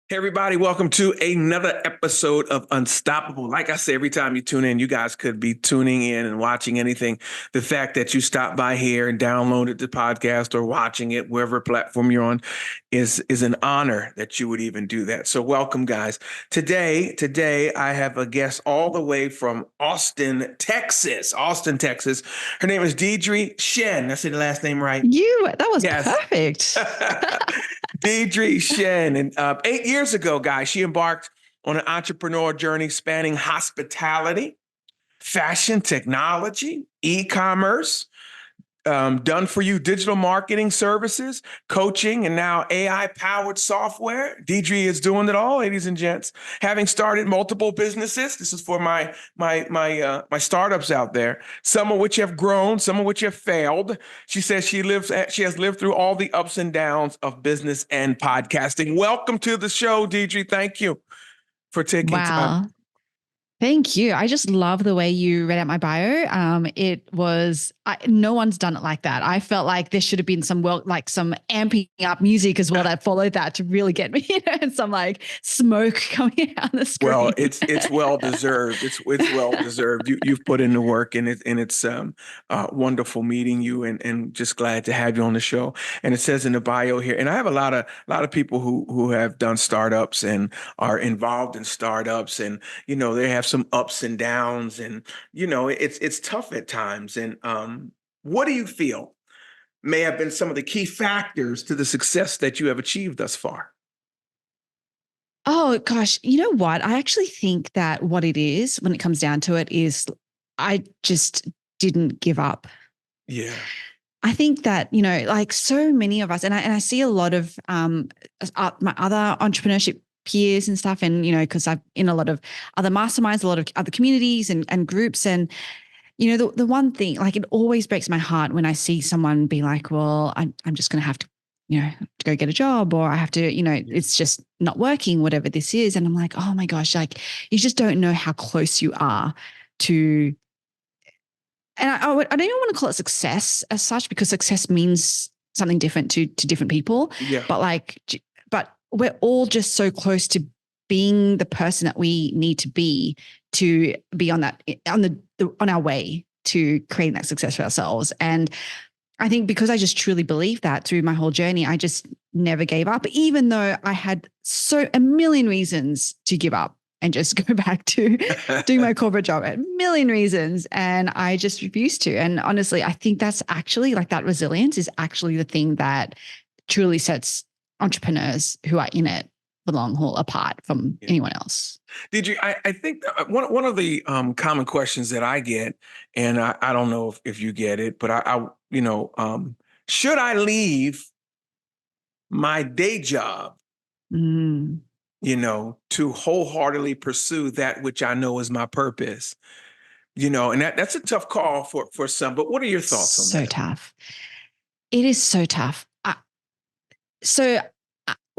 Hey, everybody, welcome to another episode of Unstoppable. Like I say, every time you tune in, you guys could be tuning in and watching anything. The fact that you stopped by here and downloaded the podcast or watching it, wherever platform you're on, is an honor that you would even do that. So welcome, guys. Today, I have a guest all the way from Austin, Texas. Austin, Texas. Her name is Deirdre Shin. Did I say the last name right? That was Yes. perfect. Deirdre Shin. And 8 years ago, guys, she embarked on an entrepreneurial journey spanning hospitality, fashion, technology, e-commerce, done for you digital marketing services, coaching, and now AI-powered software. Deirdre is doing it all, ladies and gents. Having started multiple businesses, this is for my startups out there. Some of which have grown, some of which have failed. She says she has lived through all the ups and downs of business and podcasting. Welcome to the show, Deirdre. Thank you for taking time. Wow. Thank you. I just love the way you read out my bio. No one's done it like that. I felt like there should have been some some amping up music as well that followed that to really get me, and some like smoke coming out the screen. Well, it's well deserved. It's well deserved. You've put in the work, and it's wonderful meeting you, and just glad to have you on the show. And it says in the bio here, and I have a lot of people who have done startups and are involved in startups, and they have some ups and downs, and it's tough at times. And what do you feel may have been some of the key factors to the success that you have achieved thus far? Oh gosh, you know what? I actually think that what it is when it comes down to it is I just didn't give up. Yeah. I think that, like so many of us, and I see a lot of my other entrepreneurship peers and stuff, and, because I'm in a lot of other masterminds, a lot of other communities and groups. And, the one thing, like it always breaks my heart when I see someone be like, well, I'm just going to have to, to go get a job, or I have to, it's just not working, whatever this is. And I'm like, oh my gosh, like you just don't know how close you are to. And I don't even want to call it success as such, because success means something different to different people. Yeah. But we're all just so close to being the person that we need to be on our way to creating that success for ourselves. And I think because I just truly believe that through my whole journey, I just never gave up, even though I had a million reasons to give up and just go back to doing my corporate job, a million reasons. And I just refused to. And honestly, I think that's actually like that resilience is actually the thing that truly sets entrepreneurs who are in it for the long haul apart from anyone else. Did you? I think one of the common questions that I get, and I don't know if you get it, but should I leave my day job, to wholeheartedly pursue that which I know is my purpose? And that's a tough call for some. But what are your thoughts on that? So tough. It is so tough.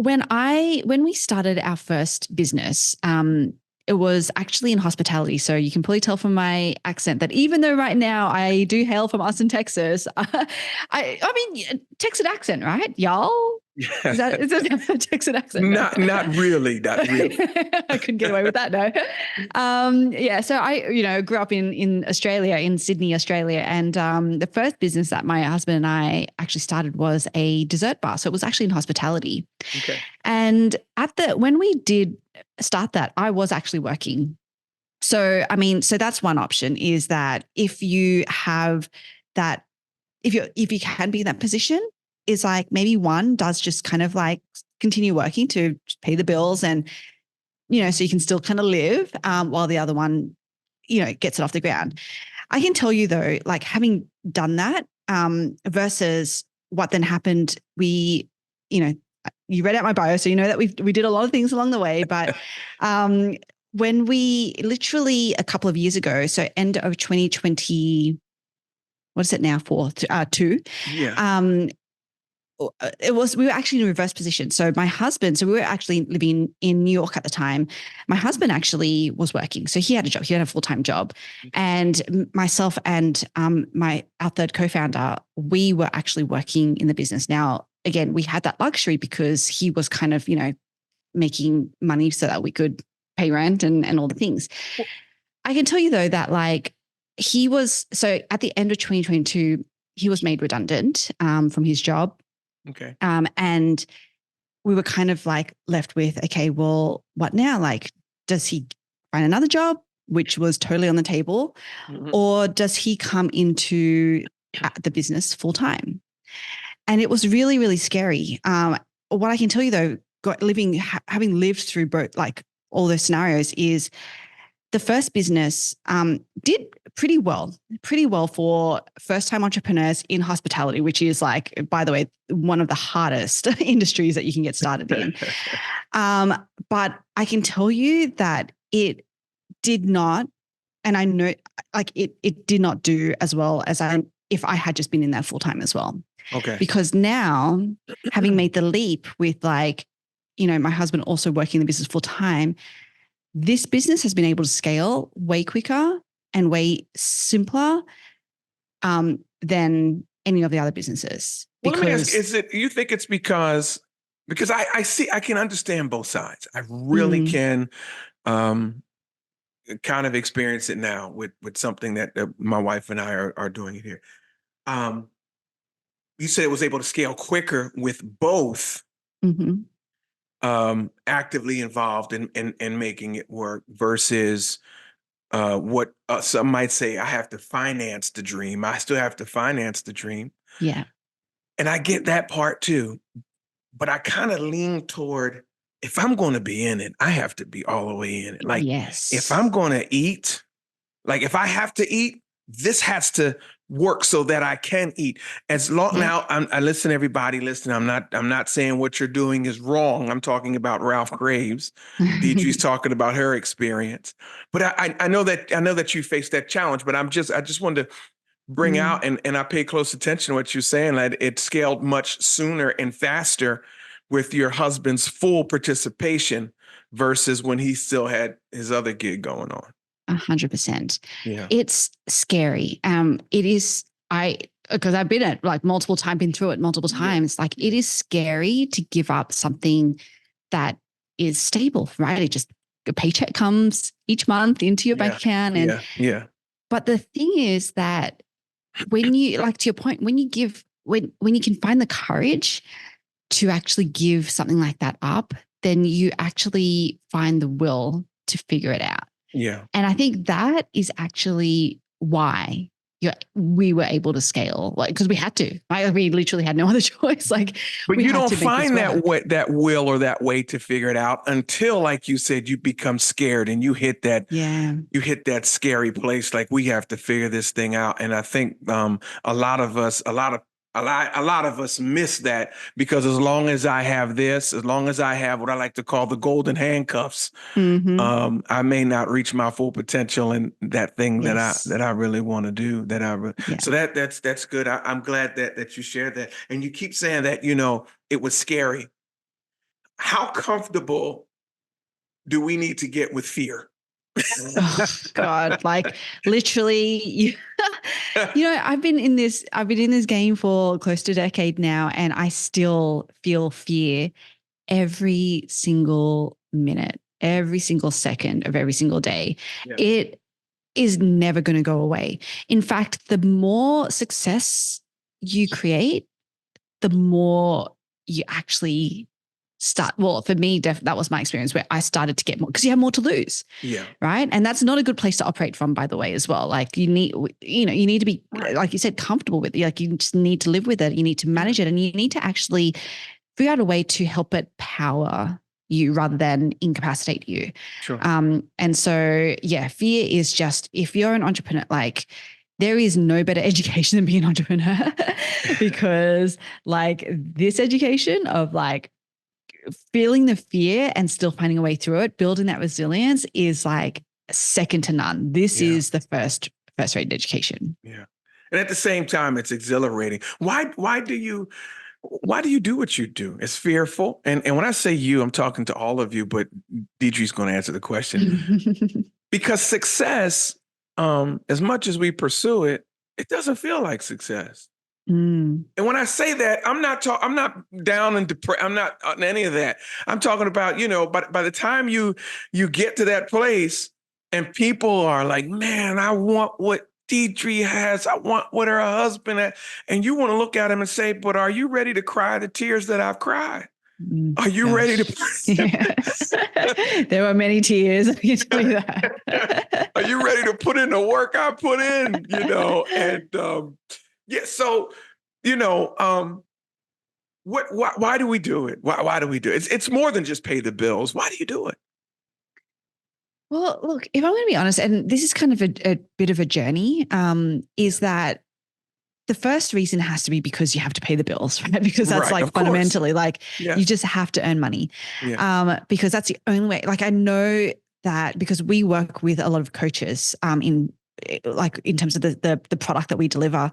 When we started our first business, it was actually in hospitality. So you can probably tell from my accent that even though right now I do hail from Austin, Texas, I mean, Texan accent, right? Y'all? Is that a Texan accent? Not really. I couldn't get away with that, no. So I, grew up in Australia, in Sydney, Australia. And the first business that my husband and I actually started was a dessert bar. So it was actually in hospitality. Okay. And when we did start that, I was actually working. So, so that's one option, is that if you have that, if you can be in that position, is like maybe one does just kind of like continue working to pay the bills and, so you can still kind of live while the other one, gets it off the ground. I can tell you though, like having done that versus what then happened, you read out my bio, so you know that we did a lot of things along the way, but when we literally a couple of years ago, so end of 2020, what is it now for? Two. Yeah. We were actually in a reverse position. So we were actually living in New York at the time. My husband actually was working. So he had a job, he had a full-time job. And myself and our third co-founder, we were actually working in the business. Now, again, we had that luxury because he was kind of, making money so that we could pay rent and all the things. I can tell you though that like so at the end of 2022, he was made redundant from his job. Okay. And we were kind of like left with, okay, well, what now? Like, does he find another job, which was totally on the table, or does he come into the business full time? And it was really, really scary. What I can tell you though, having lived through both, like all those scenarios, is the first business did pretty well for first-time entrepreneurs in hospitality, which is like, by the way, one of the hardest industries that you can get started in. But I can tell you that it did not, and I know like it did not do as well as if I had just been in there full-time as well. Okay. Because now, having made the leap with like, my husband also working in the business full-time, this business has been able to scale way quicker and way simpler than any of the other businesses. Well, let me ask, you think it's because I can understand both sides. I really can kind of experience it now with something that my wife and I are doing it here. You said it was able to scale quicker with both actively involved in making it work versus what some might say, I have to finance the dream. I still have to finance the dream. Yeah. And I get that part too. But I kind of lean toward, if I'm going to be in it, I have to be all the way in it. Like, if I'm going to eat, like if I have to eat, this has to work so that I can eat. As long now, I listen, everybody listen. I'm not saying what you're doing is wrong. I'm talking about Ralph Graves. Deirdre's talking about her experience. But I know that you faced that challenge. But I just wanted to bring out, and I pay close attention to what you're saying, that it scaled much sooner and faster with your husband's full participation versus when he still had his other gig going on. 100%. Yeah. It's scary. It is, because I've been at like been through it multiple times. Like it is scary to give up something that is stable, right? It just, a paycheck comes each month into your bank account. And but the thing is that when you, like to your point, when you can find the courage to actually give something like that up, then you actually find the will to figure it out. Yeah. And I think that is actually why we were able to scale, like, because we had to. We literally had no other choice. Like, but you don't find that will or that way to figure it out until, like you said, you become scared and you hit that. Yeah. You hit that scary place. Like, we have to figure this thing out. And I think a lot of us miss that, because as long as I have this, as long as I have what I like to call the golden handcuffs, I may not reach my full potential in that thing that I really want to do. So that's good. I'm glad that you shared that. And you keep saying that, it was scary. How comfortable do we need to get with fear? Oh, God, like literally, I've been in this game for close to a decade now, and I still feel fear every single minute, every single second of every single day. Yeah. It is never going to go away. In fact, the more success you create, the more you actually start. Well, for me, that was my experience, where I started to get more, because you have more to lose. Yeah. Right. And that's not a good place to operate from, by the way, as well. Like you need to be, like you said, comfortable with it. Like you just need to live with it. You need to manage it, and you need to actually figure out a way to help it power you rather than incapacitate you. Sure. And so, fear is just, if you're an entrepreneur, like, there is no better education than being an entrepreneur because like this education of like feeling the fear and still finding a way through it, building that resilience is like second to none. This is the first rate education. Yeah. And at the same time, it's exhilarating. Why do you do what you do? It's fearful. And when I say you, I'm talking to all of you, but Deirdre's going to answer the question. Because success, as much as we pursue it, it doesn't feel like success. Mm. And when I say that, I'm not down and depressed. I'm not on any of that. I'm talking about, by the time you get to that place and people are like, man, I want what Deirdre has. I want what her husband has. And you want to look at him and say, but are you ready to cry the tears that I've cried? Are you ready to? Yeah. There were many tears. I can tell you that. Are you ready to put in the work I put in? And yeah. So, why do we do it? Why do we do it? It's more than just pay the bills. Why do you do it? Well, look, if I'm going to be honest, and this is kind of a bit of a journey, is that the first reason has to be because you have to pay the bills, right? Because that's Right, like fundamentally, like Yes. you just have to earn money. Yeah. Because that's the only way. Like I know that because we work with a lot of coaches in terms of the product that we deliver,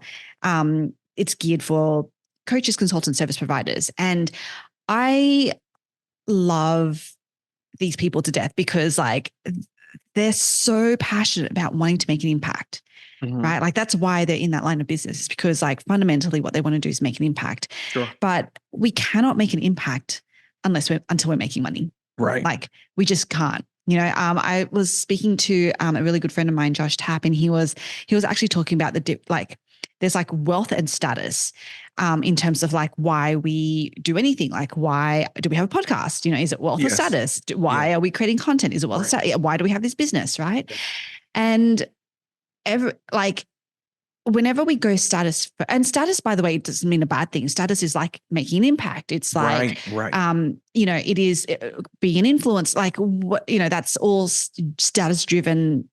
it's geared for coaches, consultants, service providers. And I love these people to death because like they're so passionate about wanting to make an impact. Mhm. Right? Like that's why they're in that line of business because like fundamentally what they want to do is make an impact. Sure. But we cannot make an impact until we're making money. Right. Like we just can't. I was speaking to a really good friend of mine, Josh Tapp, and he was actually talking about there's like wealth and status in terms of like why we do anything. Like why do we have a podcast? Is it wealth or status? Why are we creating content? Is it wealth or status? Why do we have this business? Right. And whenever we go status, and status, by the way, doesn't mean a bad thing. Status is like making an impact. It's like, it is being an influence, like what, that's all status driven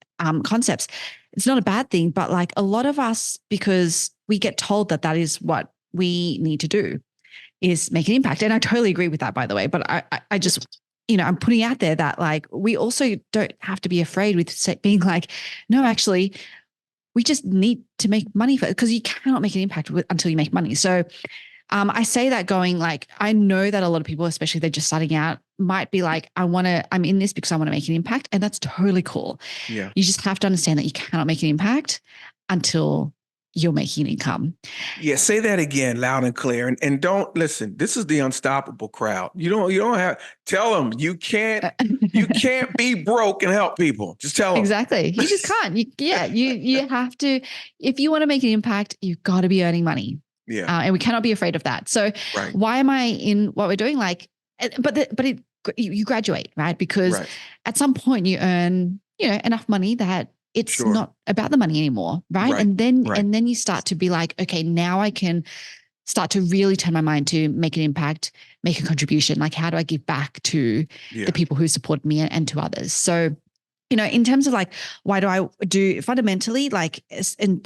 concepts. It's not a bad thing, but like a lot of us, because we get told that is what we need to do is make an impact. And I totally agree with that, by the way, but I just, I'm putting out there that like, we also don't have to be afraid with being like, no, actually, we just need to make money because you cannot make an impact until you make money. So I say that going like, I know that a lot of people, especially they're just starting out, might be like, I'm in this because I want to make an impact. And that's totally cool. Yeah. You just have to understand that you cannot make an impact until you're making income. Yeah. Say that again, loud and clear. And don't listen. This is the unstoppable crowd. You don't have, tell them you can't be broke and help people. Just tell them. Exactly. You just can't. You have to, if you want to make an impact, you've got to be earning money. Yeah. And we cannot be afraid of that. So why am I in what we're doing? Like, you graduate, right? Because at some point you earn, enough money that it's not about the money anymore. Right. And then you start to be like, okay, now I can start to really turn my mind to make an impact, make a contribution. Like, how do I give back to the people who support me and to others? So, in terms of like, why do I do fundamentally, like,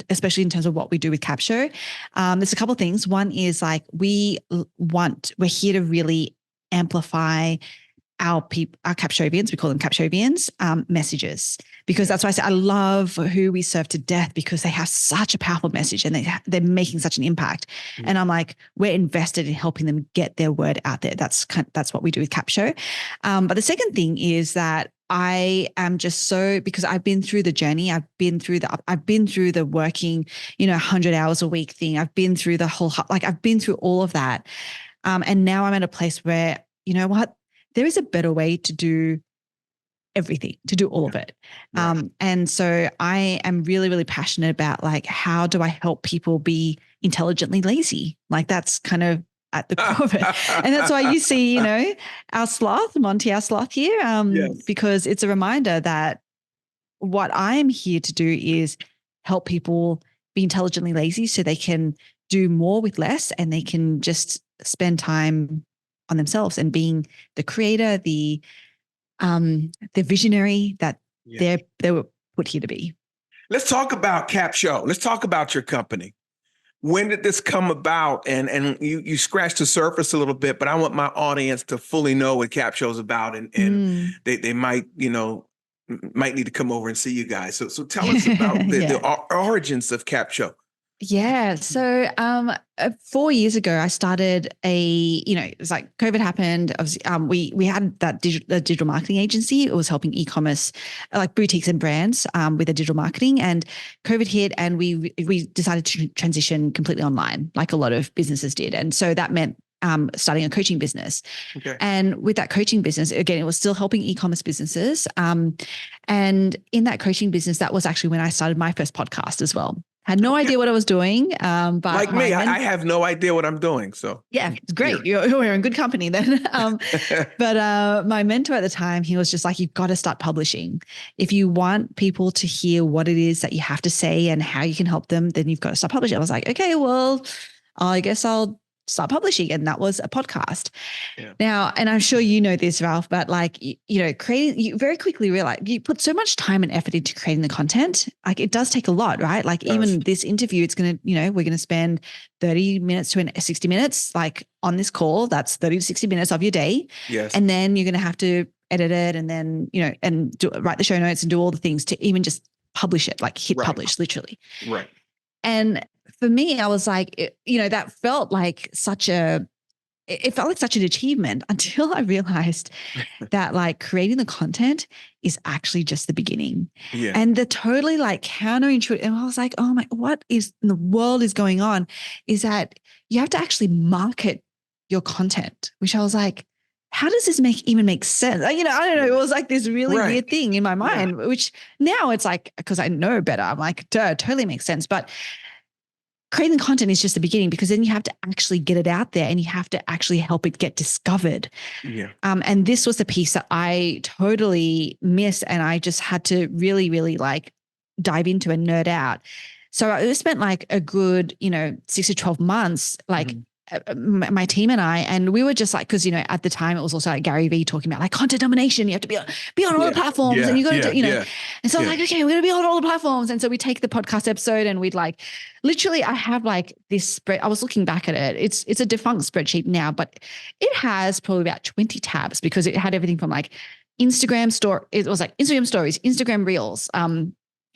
especially in terms of what we do with Capsho, there's a couple of things. One is like, we're here to really amplify our Capshovians, we call them Capshovians, messages, because that's why I say I love who we serve to death because they have such a powerful message and they're making such an impact. Mm-hmm. And I'm like, we're invested in helping them get their word out there. That's what we do with Capsho. But the second thing is that I am just because I've been through the journey. I've been through the working, 100 hours a week thing. I've been through the whole, I've been through all of that. And now I'm at a place where, you know what, there is a better way to do everything, to do all of it. And so I am really, really passionate about like, how do I help people be intelligently lazy? Like that's kind of at the core of it. And that's why you see, our sloth, Monty, our sloth here, because it's a reminder that what I'm here to do is help people be intelligently lazy so they can do more with less and they can just spend time on themselves and being the creator, the visionary that they were put here to be. Let's talk about Capsho. Let's talk about your company. When did this come about? And you scratched the surface a little bit, but I want my audience to fully know what Capsho is about, and they might need to come over and see you guys. So tell us about the origins of Capsho. Yeah. So 4 years ago, I started it was like COVID happened. Obviously, we had that digital marketing agency. It was helping e-commerce, like boutiques and brands with the digital marketing. And COVID hit, and we decided to transition completely online, like a lot of businesses did. And so that meant starting a coaching business. Okay. And with that coaching business, again, it was still helping e-commerce businesses. And in that coaching business, that was actually when I started my first podcast as well. Had no idea what I was doing. But like me, I have no idea what I'm doing. So yeah, it's great. You're in good company then. But my mentor at the time, he was just like, you've got to start publishing. If you want people to hear what it is that you have to say and how you can help them, then you've got to start publishing. I was like, okay, well, I guess I'll start publishing. And that was a podcast. Yeah. Now, and I'm sure you know this, Ralph, but like, you very quickly realize you put so much time and effort into creating the content. Like it does take a lot, right? Like even this interview, it's going to, we're going to spend 30 minutes to 60 minutes, like on this call, that's 30 to 60 minutes of your day. Yes. And then you're going to have to edit it and then, and write the show notes and do all the things to even just publish it, like hit publish literally. Right. And for me, I was like, that felt like it felt like such an achievement until I realized that like creating the content is actually just the beginning. Yeah. And the totally like counterintuitive. And I was like, oh my, what is in the world is going on is that you have to actually market your content, which I was like, how does this even make sense? I don't know. It was like this really weird thing in my mind, which now it's like, because I know better, I'm like, duh, totally makes sense. But creating content is just the beginning, because then you have to actually get it out there and you have to actually help it get discovered. Yeah. And this was the piece that I totally missed. And I just had to really, really like dive into and nerd out. So I spent like a good, 6 to 12 months, like my team and I, and we were just like, because, at the time it was also like Gary Vee talking about like content domination. You have to be on all the platforms and you got to do, And so I was like, okay, we're going to be on all the platforms. And so we take the podcast episode and we'd like, literally I have like this spread. I was looking back at it. It's a defunct spreadsheet now, but it has probably about 20 tabs because it had everything from like Instagram it was like Instagram stories, Instagram reels,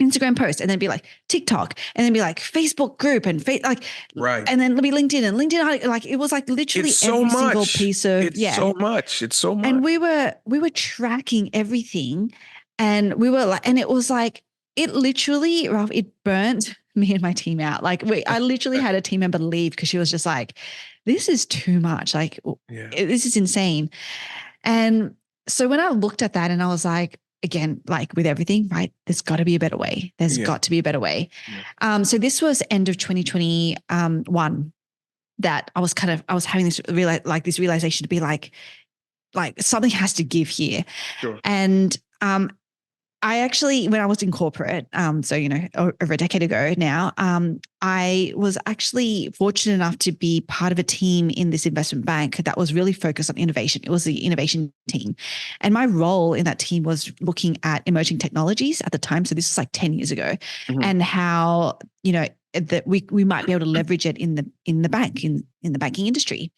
Instagram post, and then be like TikTok, and then be like Facebook group and and then be LinkedIn and LinkedIn. Like it was like literally every single piece of It's so much. And we were tracking everything, and we were like, and it was like it literally, Ralph, it burnt me and my team out. Like I literally had a team member leave because she was just like, this is too much. Like this is insane. And so when I looked at that, and I was like, again, like with everything, right? There's got to be a better way. There's got to be a better way. Yeah. So this was end of 2021 that I was having this realization to be like something has to give here. Sure. And I actually, when I was in corporate, so, over a decade ago now, I was actually fortunate enough to be part of a team in this investment bank that was really focused on innovation. It was the innovation team. And my role in that team was looking at emerging technologies at the time. So this was like 10 years ago, and how, that we might be able to leverage it in the bank, in the banking industry.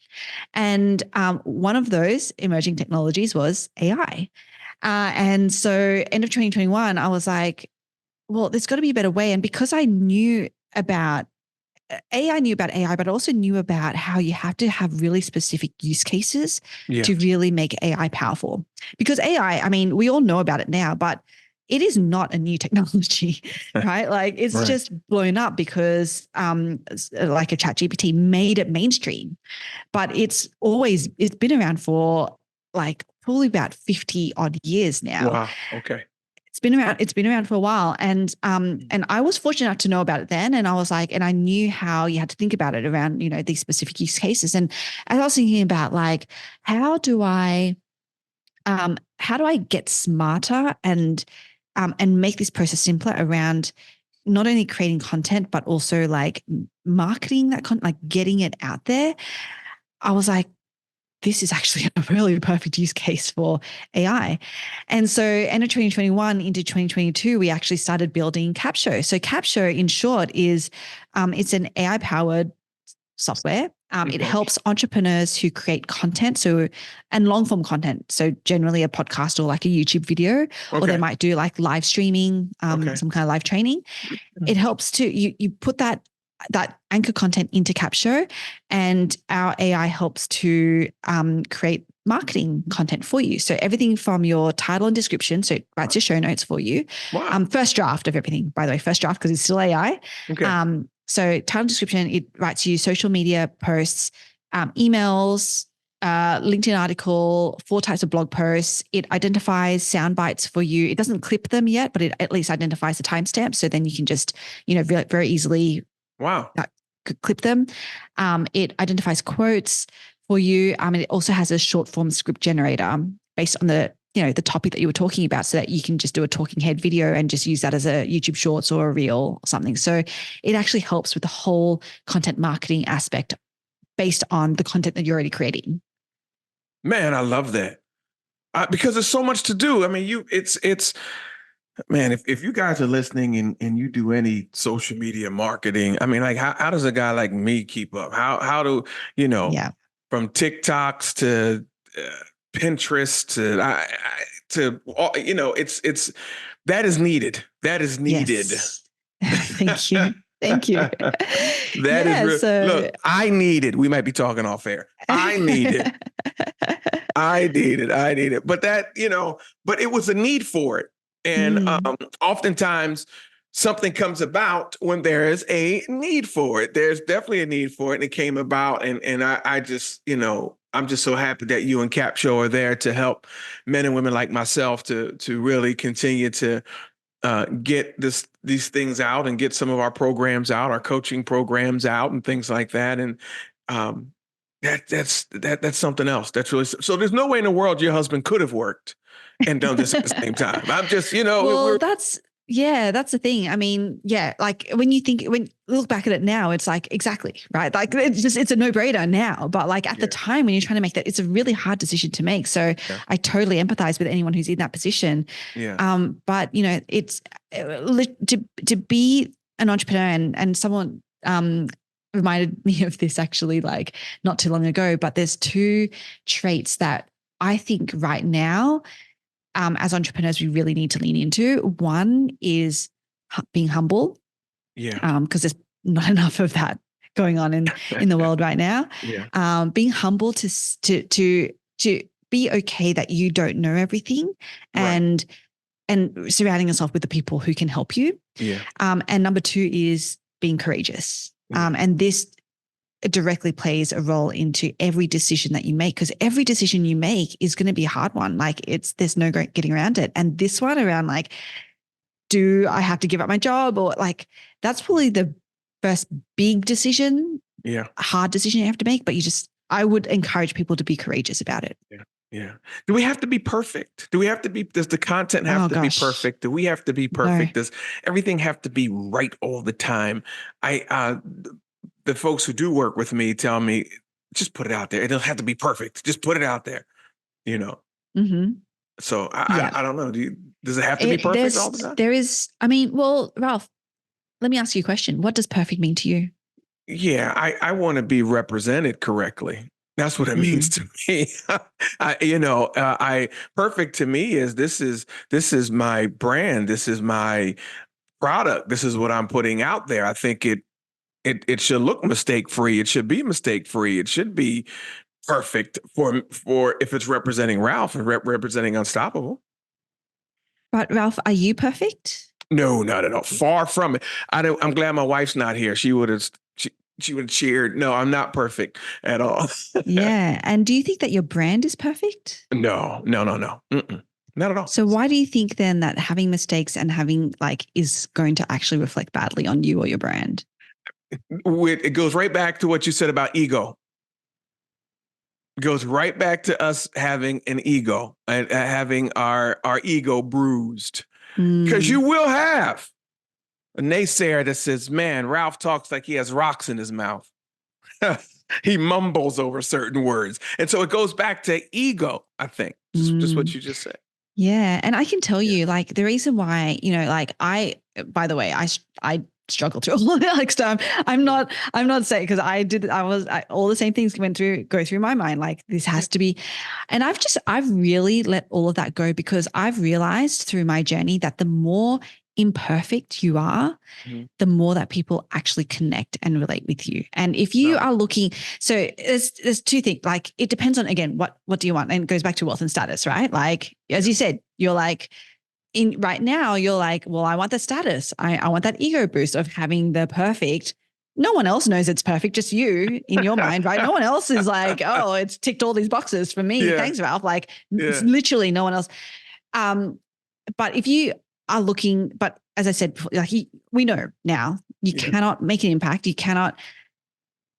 And one of those emerging technologies was AI. And so end of 2021, I was like, well, there's got to be a better way. And because I knew about AI, but I also knew about how you have to have really specific use cases to really make AI powerful. Because AI, I mean, we all know about it now, but it is not a new technology, right? Like it's just blown up because like a ChatGPT made it mainstream, but it's been around for like probably about 50 odd years now. Wow. Okay. It's been around for a while. And I was fortunate enough to know about it then. And I was like, and I knew how you had to think about it around, these specific use cases. And I was thinking about like, how do I get smarter and make this process simpler around not only creating content, but also like marketing that content, like getting it out there. I was like, this is actually a really perfect use case for AI. And so end of 2021 into 2022, we actually started building Capsho. So Capsho, in short, is it's an AI-powered software. It helps entrepreneurs who create content, and long-form content. So generally a podcast or like a YouTube video, or they might do like live streaming, some kind of live training. It helps to, you put that that anchor content into Capsho, and our AI helps to create marketing content for you. So everything from your title and description, so it writes your show notes for you. Wow. First draft of everything, by the way, first draft because it's still AI. Okay. So title description, it writes you social media posts, emails, LinkedIn article, 4 types of blog posts. It identifies sound bites for you. It doesn't clip them yet, but it at least identifies the timestamp. So then you can just, very, very easily clip them. It identifies quotes for you. And it also has a short form script generator based on the topic that you were talking about, so that you can just do a talking head video and just use that as a YouTube Shorts or a reel or something. So it actually helps with the whole content marketing aspect based on the content that you're already creating. Man, I love that. Because there's so much to do. I mean, man, if you guys are listening and you do any social media marketing, I mean, like how does a guy like me keep up? How do, from TikToks to Pinterest to it's that is needed. That is needed. Yes. Thank you. Thank you. That is real. So, look, I need it. We might be talking off air. I need it. I need it. But but it was a need for it. And oftentimes something comes about when there is a need for it. There's definitely a need for it. And it came about. And I just, I'm just so happy that you and Capsho are there to help men and women like myself to really continue to get these things out and get some of our programs out, our coaching programs out and things like that. And that's something else. That's really, so there's no way in the world your husband could have worked and done this at the same time. I'm just, well, that's the thing. I mean, like when you look back at it now, it's like, exactly, right? Like it's a no-brainer now, but like at the time when you're trying to make that, it's a really hard decision to make. So I totally empathize with anyone who's in that position. Yeah. But it's to be an entrepreneur, and someone reminded me of this actually, like not too long ago, but there's 2 traits that I think right now, as entrepreneurs, we really need to lean into. One is being humble. Yeah. Because there's not enough of that going on in the world right now. Yeah. Being humble to be okay that you don't know everything, and surrounding yourself with the people who can help you. Yeah. And number 2 is being courageous. And this directly plays a role into every decision that you make, because every decision you make is going to be a hard one. Like there's no getting around it. And this one around like, do I have to give up my job? Or like, that's probably the first big decision, hard decision you have to make. But I would encourage people to be courageous about it. Yeah. Do we have to be perfect? Does the content have to be perfect? Do we have to be perfect? No. Does everything have to be right all the time? The folks who do work with me tell me, just put it out there. It doesn't have to be perfect. Just put it out there, Mm-hmm. So I don't know. Does it have to be perfect all the time? There is, well, Ralph, let me ask you a question. What does perfect mean to you? Yeah, I want to be represented correctly. That's what it means to me. Perfect to me is this is my brand. This is my product. This is what I'm putting out there. I think it should look mistake-free. It should be mistake-free. It should be perfect for if it's representing Ralph and representing Unstoppable. But Ralph, are you perfect? No, not at all. Far from it. I'm glad my wife's not here. She would have cheered. No, I'm not perfect at all. Yeah. And do you think that your brand is perfect? No. Mm-mm. Not at all. So why do you think then that having mistakes and having is going to actually reflect badly on you or your brand? It goes right back to what you said about ego. It goes right back to us having an ego and having our ego bruised. Because you will have a naysayer that says, man, Ralph talks like he has rocks in his mouth. He mumbles over certain words. And so it goes back to ego, I think, just what you just said. Yeah. And I can tell you, the reason why, by the way, I struggle through all of that. I'm not saying, because all the same things go through my mind. Like this has to be, and I've really let all of that go, because I've realized through my journey that the more imperfect you are, the more that people actually connect and relate with you. And if you are looking, so there's two things, like it depends on, again, what do you want? And it goes back to wealth and status, right? Like, as you said, you're like, right now, you're like, well, I want the status. I want that ego boost of having the perfect. No one else knows it's perfect, just you in your mind, right? No one else is like, oh, it's ticked all these boxes for me. Yeah. Thanks, Ralph. Like, it's literally no one else. But if you are looking, but as I said, like we know now, you cannot make an impact. You cannot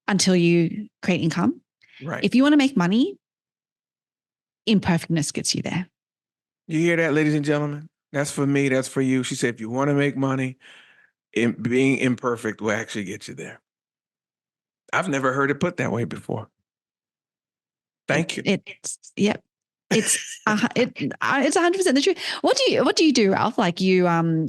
until you create income. Right. If you want to make money, imperfectness gets you there. You hear that, ladies and gentlemen? That's for me. That's for you. She said, if you want to make money, being imperfect will actually get you there. I've never heard it put that way before. Thank you. It's 100% the truth. What do you do, Ralph? Like I'm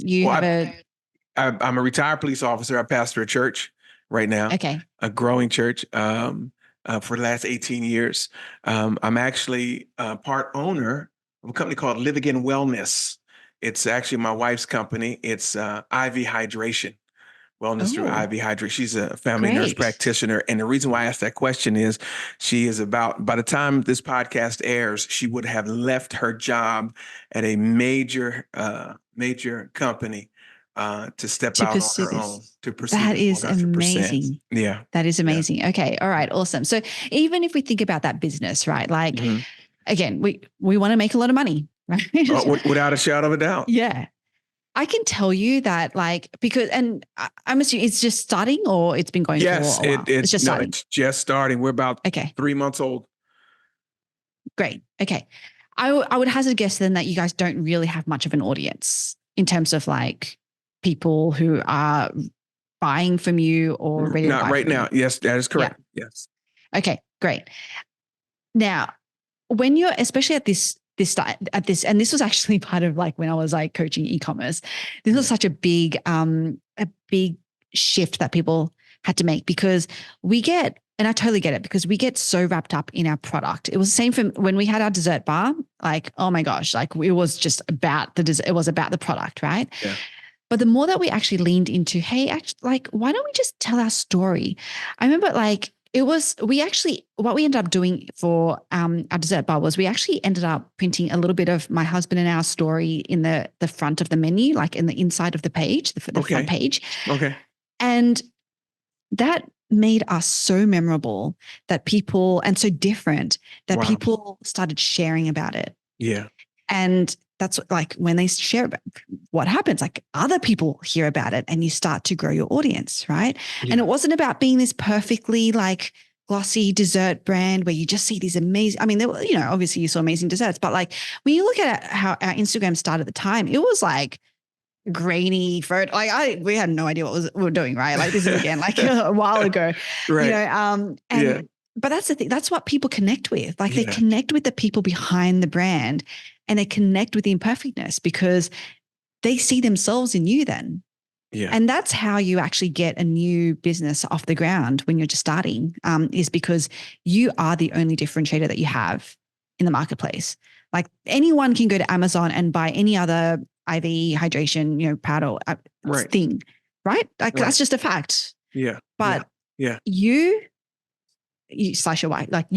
a retired police officer. I pastor a church right now. Okay. A growing church for the last 18 years. I'm actually part owner of a company called Live Again Wellness. It's actually my wife's company. It's IV Hydration. Wellness through IV Hydration. She's a family nurse practitioner. And the reason why I asked that question is she is by the time this podcast airs, she would have left her job at a major company to step out on her own, to pursue that is 100%. amazing. Yeah. That is amazing. Yeah. Okay. All right. Awesome. So even if we think about that business, right? Like, again, we want to make a lot of money, right? Without a shadow of a doubt. Yeah. I can tell you that, like, because, and I'm assuming it's just starting, or it's been going for a while. It's just starting. It's just starting. We're about 3 months old. Great. Okay. I would hazard a guess then that you guys don't really have much of an audience in terms of like people who are buying from you or ready to buy. Not right now. Yes, that is correct. Yeah. Yes. Okay, great. Now, when you're, especially at this, and this was actually part of like when I was like coaching e-commerce, this was such a big shift that people had to make, because and I totally get it, because we get so wrapped up in our product. It was the same for when we had our dessert bar, like, oh my gosh, like it was just about the dessert. It was about the product, right? Yeah. But the more that we actually leaned into, hey, actually, like, why don't we just tell our story? I remember like, what we ended up doing for our dessert bar was we actually ended up printing a little bit of my husband and our story in the front of the menu, like in the inside of the page, the front page. Okay. And that made us so memorable that people, and so different that people started sharing about it. Yeah. And that's like when they share about what happens, like other people hear about it and you start to grow your audience, right? Yeah. And it wasn't about being this perfectly like glossy dessert brand where you just see these amazing, I mean, there were, obviously you saw amazing desserts, but like when you look at how our Instagram started at the time, it was like grainy photo. Like we had no idea what we were doing, right? Like this is again, like a while ago, right. But that's the thing. That's what people connect with. Like they connect with the people behind the brand, and they connect with the imperfectness because they see themselves in you then. Yeah. And that's how you actually get a new business off the ground when you're just starting, is because you are the only differentiator that you have in the marketplace. Like anyone can go to Amazon and buy any other IV hydration, powder thing, right? Like that's just a fact. Yeah. But you slash your wife, like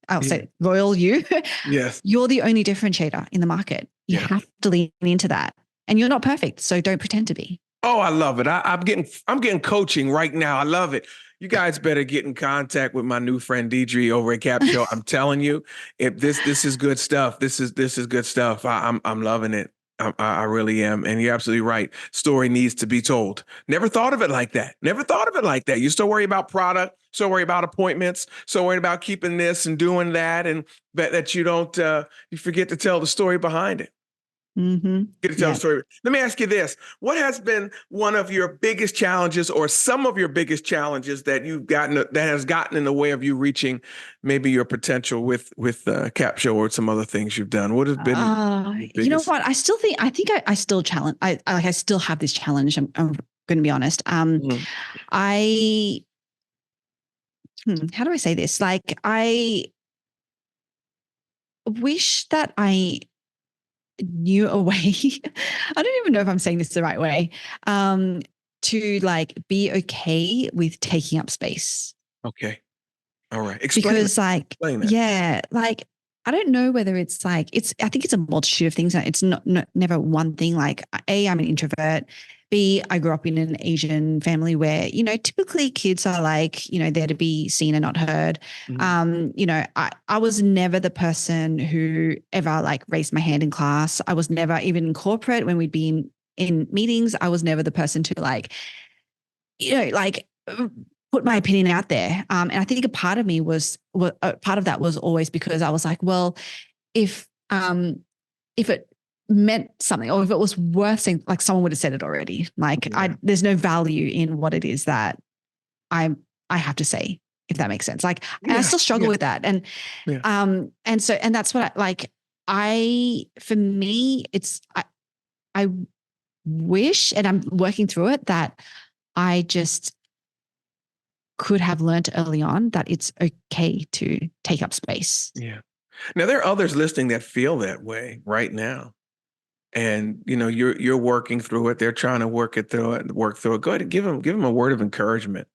I'll say royal you. Yes. You're the only differentiator in the market. You have to lean into that. And you're not perfect, so don't pretend to be. Oh, I love it. I'm getting coaching right now. I love it. You guys better get in contact with my new friend Deirdre over at Capsho. I'm telling you, if this is good stuff. This is good stuff. I'm loving it. I really am. And you're absolutely right. Story needs to be told. Never thought of it like that. You still worry about product, still worry about appointments, still worried about keeping this and doing that, and that you don't, you forget to tell the story behind it. Mm-hmm. Get to tell the story. Let me ask you this. What has been one of your biggest challenges, or some of your biggest challenges that has gotten in the way of you reaching maybe your potential with Capsho or some other things you've done? What has been you know what? I still think I still challenge. I still have this challenge. I'm going to be honest. How do I say this? Like I wish that I knew a way. I don't even know if I'm saying this the right way. To like be okay with taking up space. Okay. All right. Explain Because it. like, Explain that. yeah, like I don't know whether it's like, I think it's a multitude of things. It's not never one thing. Like A, I'm an introvert. B, I grew up in an Asian family where, typically kids are like, there to be seen and not heard. I was never the person who ever like raised my hand in class. I was never, even in corporate when we'd be in meetings, I was never the person to like, like put my opinion out there. And I think a part of me part of that was always because I was like, well, if it meant something or if it was worth saying, like someone would have said it already. Like there's no value in what it is that I have to say, if that makes sense. Like, and I still struggle with that. And, and that's what for me, I wish, and I'm working through it, that I just could have learned early on that it's okay to take up space. Yeah. Now there are others listening that feel that way right now. And you're working through it. They're trying to work through it. Go ahead and give them a word of encouragement.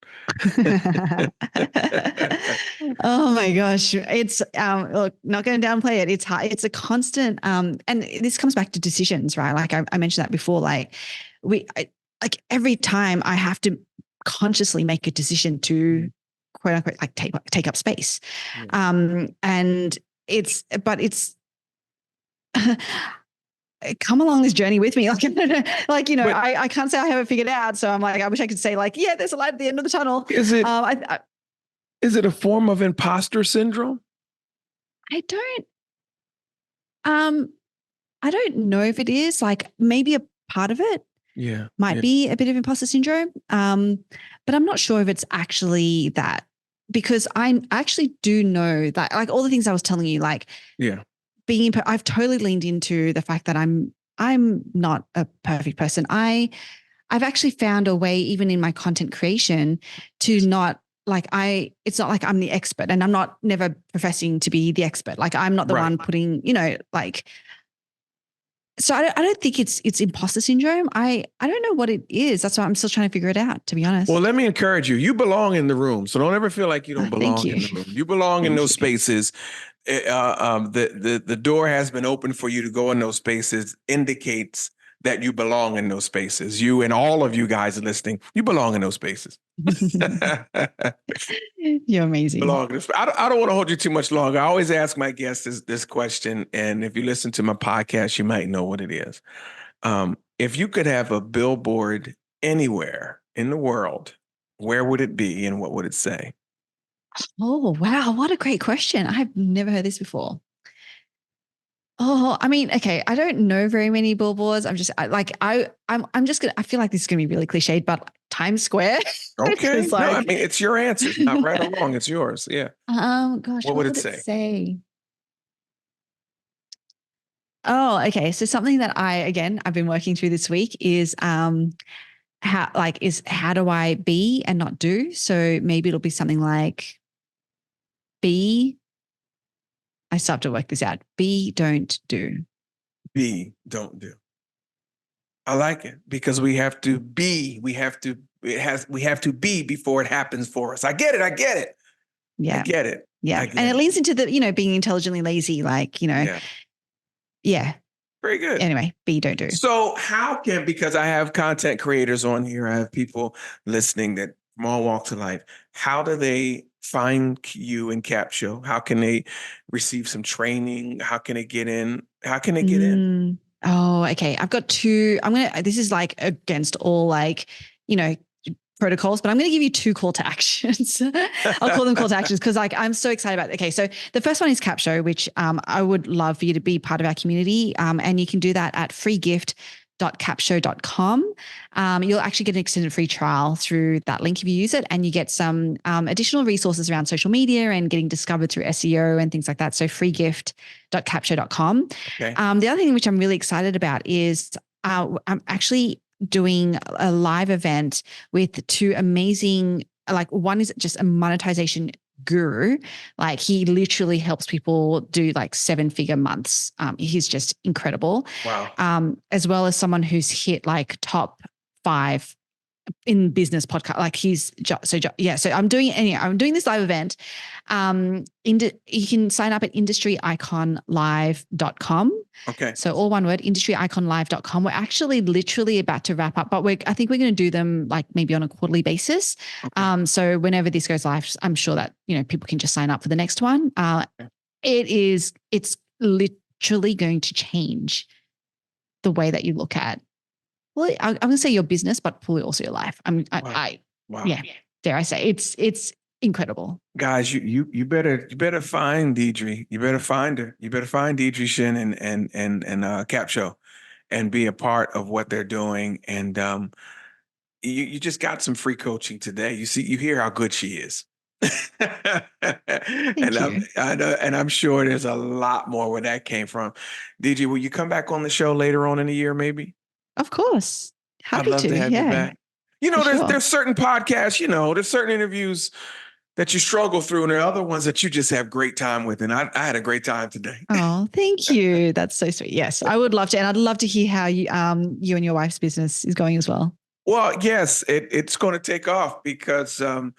Oh my gosh. It's look, not going to downplay it. It's hard. It's a constant and this comes back to decisions, right? Like I mentioned that before. Like like every time I have to consciously make a decision to quote unquote like take up space. And it's come along this journey with me. Like, I can't say I have it figured out. So I'm like, I wish I could say like, yeah, there's a light at the end of the tunnel. Is it, is it a form of imposter syndrome? I don't know if it is. Like maybe a part of it might be a bit of imposter syndrome. But I'm not sure if it's actually that, because I actually do know that like all the things I was telling you, like, I've totally leaned into the fact that I'm not a perfect person. I've actually found a way, even in my content creation, to not like it's not like I'm the expert, and I'm not never professing to be the expert. Like I'm not the one putting, like. So I don't think it's imposter syndrome. I don't know what it is. That's why I'm still trying to figure it out, to be honest. Well, let me encourage you. You belong in the room, so don't ever feel like you don't belong in the room. You belong in those spaces. The door has been open for you to go in those spaces. Indicates that you belong in those spaces. You and all of you guys listening, you belong in those spaces. You're amazing. I don't want to hold you too much longer. I always ask my guests this question, and if you listen to my podcast, you might know what it is. If you could have a billboard anywhere in the world, where would it be and what would it say? Oh, wow. What a great question. I've never heard this before. Oh, I mean, okay. I don't know very many billboards. I'm just I'm just going to, I feel like this is going to be really cliched, but Times Square. Okay. No, I mean, it's your answer. It's not right or wrong. It's yours. Yeah. Gosh, what would it say? Oh, okay. So something that I've been working through this week is, how do I be and not do? So maybe it'll be something like I still have to work this out. Be, don't, do. Be, don't do. I like it because we have to be. We have to be before it happens for us. I get it. Yeah. I get it. Yeah. And it leans into the, being intelligently lazy, like, Yeah. Very good. Anyway, be, don't do. So because I have content creators on here, I have people listening that from all walks of life. How do they find you in Capsho? How can they receive some training? How can they get in? Oh, okay. I've got two. This is like against all protocols, but I'm going to give you two call to actions. I'll call them call to actions because I'm so excited about it. Okay. So the first one is Capsho, which I would love for you to be part of our community. And you can do that at freegift.capsho.com. You'll actually get an extended free trial through that link if you use it, and you get some additional resources around social media and getting discovered through SEO and things like that. So freegift.capsho.com. Okay. The other thing which I'm really excited about is I'm actually doing a live event with two amazing, one is just a monetization guru. Like he literally helps people do like 7-figure months. He's just incredible. Wow. As well as someone who's hit like top 5 in business podcast. Like so I'm doing this live event. You can sign up at industryiconlive.com. Okay. So all one word, industryiconlive.com. We're actually literally about to wrap up, but I think we're going to do them like maybe on a quarterly basis. Okay. So whenever this goes live, I'm sure that, people can just sign up for the next one. It's literally going to change the way that you look at, well, I'm going to say your business, but probably also your life. Wow. Yeah, dare I say it's incredible. Guys, you better find Deirdre. You better find her. You better find Deirdre Shin and Capsho, and be a part of what they're doing. And you just got some free coaching today. You hear how good she is. Thank you. I'm sure there's a lot more where that came from. Deirdre, will you come back on the show later on in the year, maybe? Of course. Happy I'd love to have you back. There's certain podcasts, there's certain interviews that you struggle through, and there are other ones that you just have great time with. And I had a great time today. Oh, thank you. That's so sweet. Yes, I would love to. And I'd love to hear how you and your wife's business is going as well. Well, yes, it's going to take off because now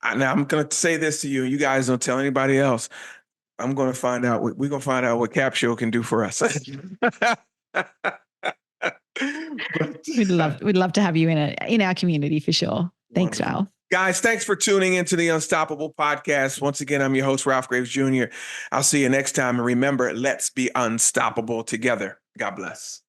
I'm going to say this to you. You guys don't tell anybody else. I'm going to find out. We're going to find out what Capsho can do for us. We'd love to have you in our community for sure. Thanks, Ralph. Guys, thanks for tuning into the Unstoppable Podcast. Once again, I'm your host, Ralph Graves Jr. I'll see you next time. And remember, let's be unstoppable together. God bless.